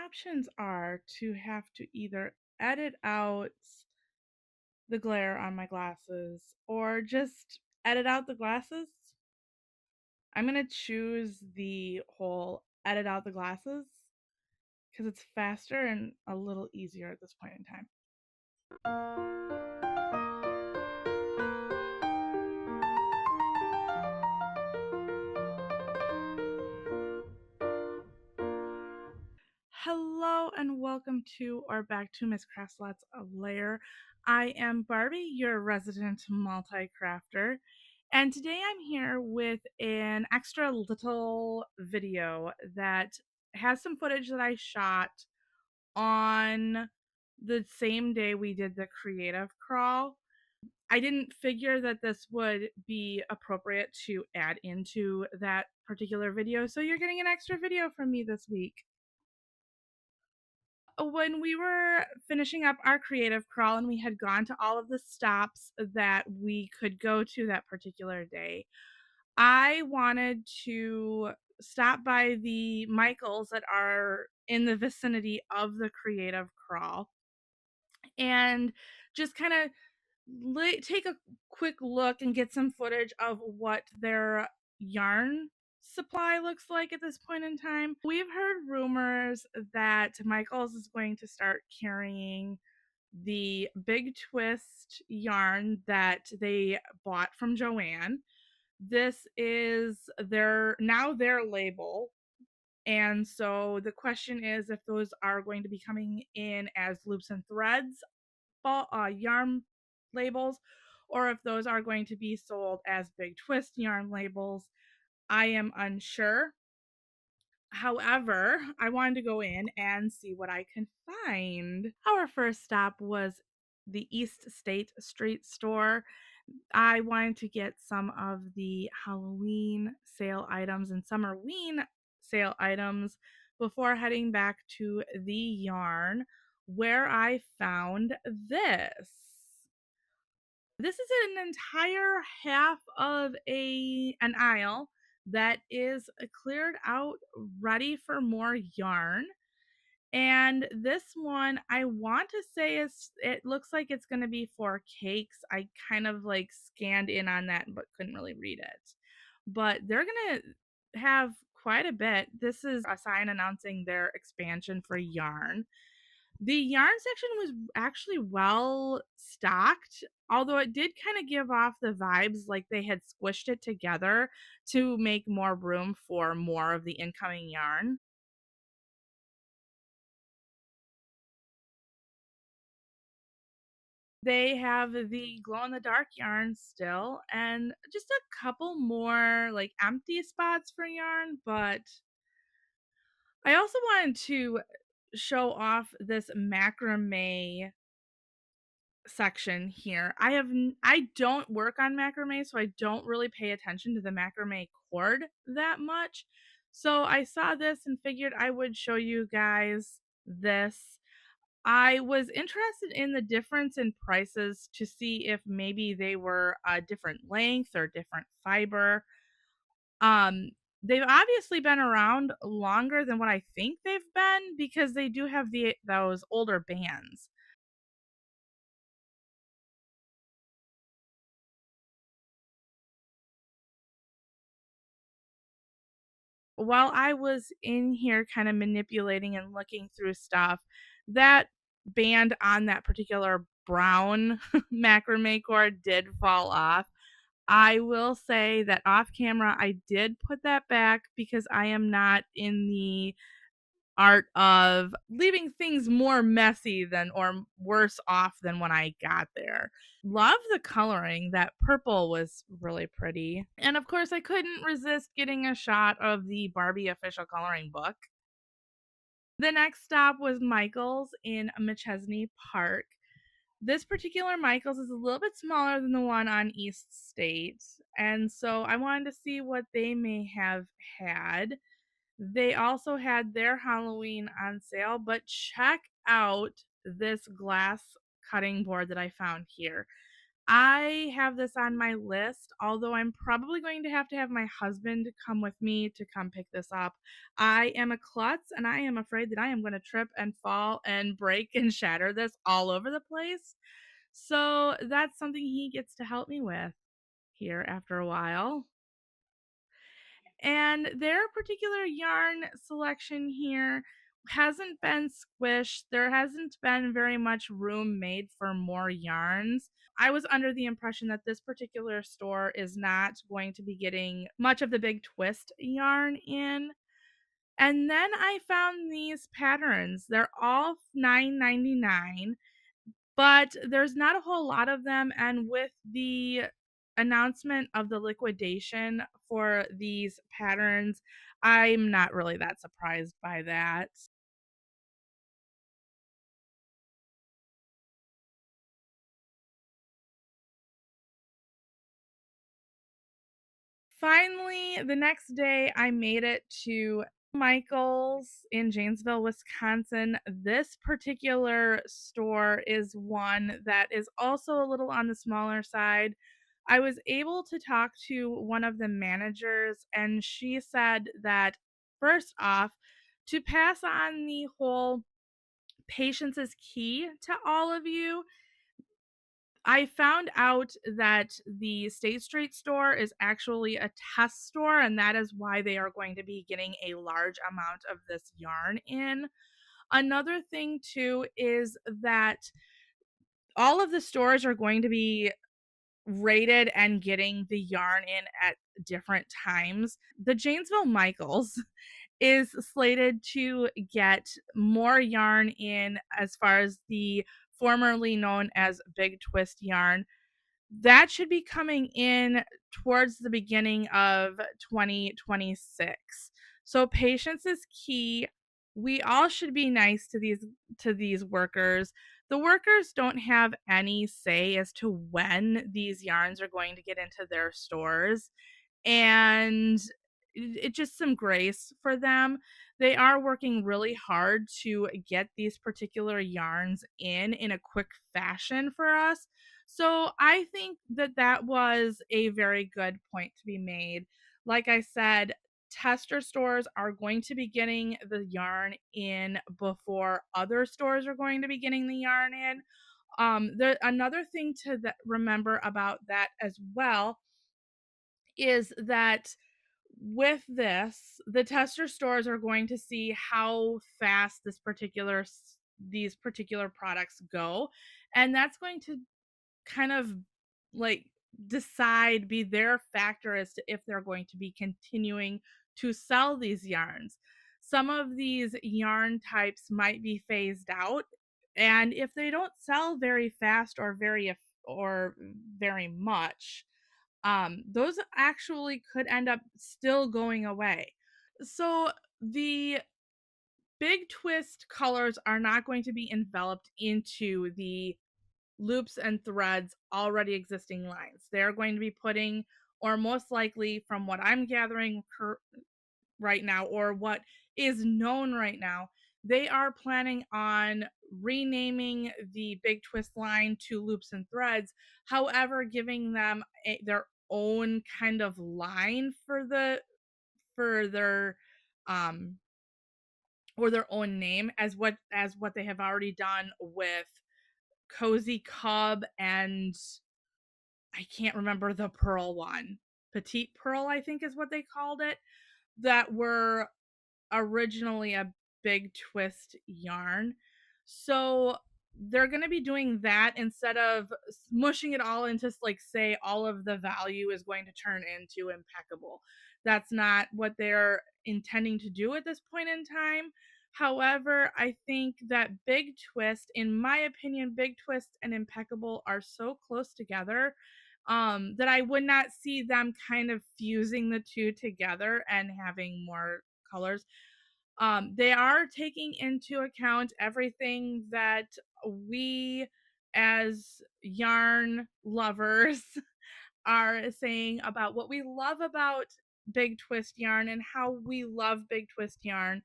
options are to have to either edit out the glare on my glasses or just edit out the glasses. I'm going to choose the whole edit out the glasses because it's faster and a little easier at this point in time. Hello and welcome to or back to Miss Craftslots Lair. I am Barbie, your resident multi-crafter, and today I'm here with an extra little video that has some footage that I shot on the same day we did the creative crawl. I didn't figure that this would be appropriate to add into that particular video, so you're getting an extra video from me this week. When we were finishing up our creative crawl and we had gone to all of the stops that we could go to that particular day, I wanted to stop by the Michaels that are in the vicinity of the creative crawl and just kind of take a quick look and get some footage of what their yarn supply looks like at this point in time. We've heard rumors that Michaels is going to start carrying the Big Twist yarn that they bought from Joann. This is their label. And so the question is if those are going to be coming in as loops and threads yarn labels, or if those are going to be sold as Big Twist yarn labels. I am unsure. However, I wanted to go in and see what I can find. Our first stop was the East State Street store. I wanted to get some of the Halloween sale items and Summerween sale items before heading back to the yarn, where I found this. This is an entire half of an aisle that is cleared out, ready for more yarn. And this one, I want to say it looks like it's going to be for cakes. I kind of like scanned in on that but couldn't really read it. But they're going to have quite a bit. This is a sign announcing their expansion for yarn. The yarn section was actually well stocked, although it did kind of give off the vibes like they had squished it together to make more room for more of the incoming yarn. They have the glow in the dark yarn still and just a couple more like empty spots for yarn, but I also wanted to show off this macrame section here. I don't work on macrame, so I don't really pay attention to the macrame cord that much. So I saw this and figured I would show you guys this. I was interested in the difference in prices to see if maybe they were a different length or different fiber. Um, they've obviously been around longer than what I think they've been because they do have those older bands. While I was in here kind of manipulating and looking through stuff, that band on that particular brown macrame cord did fall off. I will say that off camera, I did put that back because I am not in the art of leaving things more messy than or worse off than when I got there. Love the coloring. That purple was really pretty. And of course, I couldn't resist getting a shot of the Barbie official coloring book. The next stop was Michael's in Machesney Park. This particular Michael's is a little bit smaller than the one on East State, and so I wanted to see what they may have had. They also had their Halloween on sale, but check out this glass cutting board that I found here. I have this on my list, although I'm probably going to have my husband come with me to come pick this up. I am a klutz and I am afraid that I am going to trip and fall and break and shatter this all over the place. So that's something he gets to help me with here after a while. And their particular yarn selection here hasn't been squished. There hasn't been very much room made for more yarns. I was under the impression that this particular store is not going to be getting much of the big twist yarn in. And then I found these patterns. They're all $9.99, but there's not a whole lot of them, and with the announcement of the liquidation for these patterns, I'm not really that surprised by that. Finally, the next day, I made it to Michael's in Janesville, Wisconsin. This particular store is one that is also a little on the smaller side. I was able to talk to one of the managers, and she said that first off, to pass on the whole patience is key to all of you. I found out that the State Street store is actually a test store, and that is why they are going to be getting a large amount of this yarn in. Another thing, too, is that all of the stores are going to be rated and getting the yarn in at different times. The Janesville Michaels is slated to get more yarn in as far as the formerly known as Big Twist yarn. That should be coming in towards the beginning of 2026. So patience is key. We all should be nice to these workers. The workers don't have any say as to when these yarns are going to get into their stores, and it just some grace for them. They are working really hard to get these particular yarns in a quick fashion for us. So I think that that was a very good point to be made. Like I said, tester stores are going to be getting the yarn in before other stores are going to be getting the yarn in. Another thing to remember about that as well is that with this, the tester stores are going to see how fast these particular products go, and that's going to kind of like be their factor as to if they're going to be continuing to sell these yarns. Some of these yarn types might be phased out, and if they don't sell very fast or very much, those actually could end up still going away. So the big twist colors are not going to be enveloped into the loops and threads already existing lines. They're going to be putting, or most likely from what I'm gathering right now, or what is known right now, they are planning on renaming the big twist line to loops and threads, however giving them their own kind of line for their um or their own name as what they have already done with Cozy Cub, and I can't remember the pearl one. Petite Pearl, I think is what they called it, that were originally a big twist yarn. So they're going to be doing that instead of smushing it all into, like, say all of the value is going to turn into impeccable. That's not what they're intending to do at this point in time. However, I think that Big Twist, in my opinion, Big Twist and Impeccable are so close together, that I would not see them kind of fusing the two together and having more colors. They are taking into account everything that we as yarn lovers are saying about what we love about Big Twist yarn and how we love Big Twist yarn.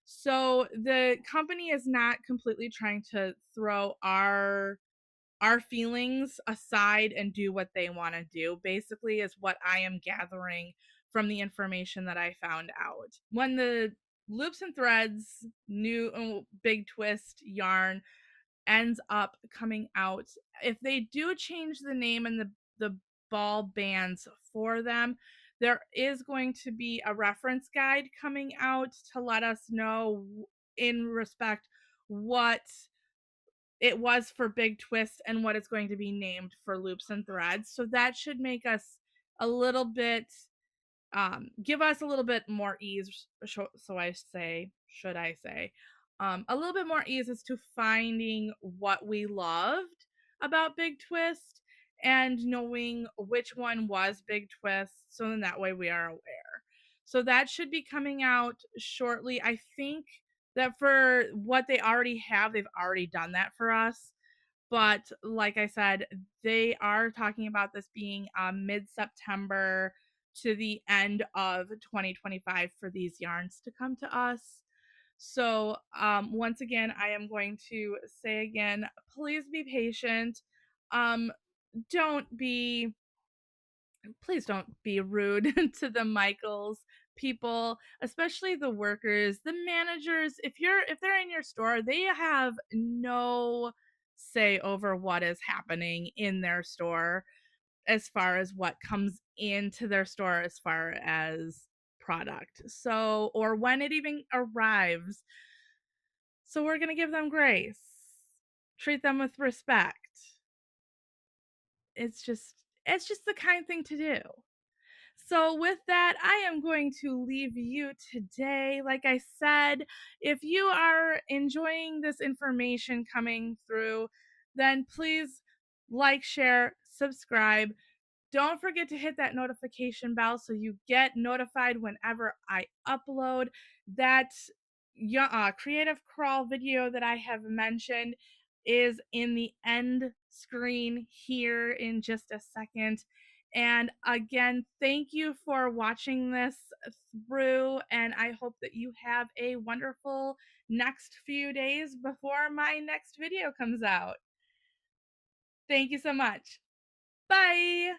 So the company is not completely trying to throw our our feelings aside and do what they want to do, basically, is what I am gathering from the information that I found out. When the Loops and Threads new Big Twist yarn ends up coming out, if they do change the name and the ball bands for them, there is going to be a reference guide coming out to let us know in respect what it was for Big Twist and what it's going to be named for Loops and Threads. So that should make us a little bit give us a little bit more ease, so I say, should I say, a little bit more ease as to finding what we loved about Big Twist and knowing which one was Big Twist, so then that way we are aware. So that should be coming out shortly. I think that for what they already have, they've already done that for us. But like I said, they are talking about this being mid September to the end of 2025 for these yarns to come to us. So, once again, I am going to say again, please be patient. Um, don't be, please don't be rude to the Michaels people, especially the workers, the managers. If they're in your store, they have no say over what is happening in their store as far as what comes into their store as far as product. So, or when it even arrives. So, we're going to give them grace. Treat them with respect. It's just the kind thing to do. So, with that, I am going to leave you today. Like I said, if you are enjoying this information coming through, then please like, share, subscribe. Don't forget to hit that notification bell so you get notified whenever I upload that creative crawl video that I have mentioned is in the end screen here in just a second. And again, thank you for watching this through, and I hope that you have a wonderful next few days before my next video comes out. Thank you so much. Bye.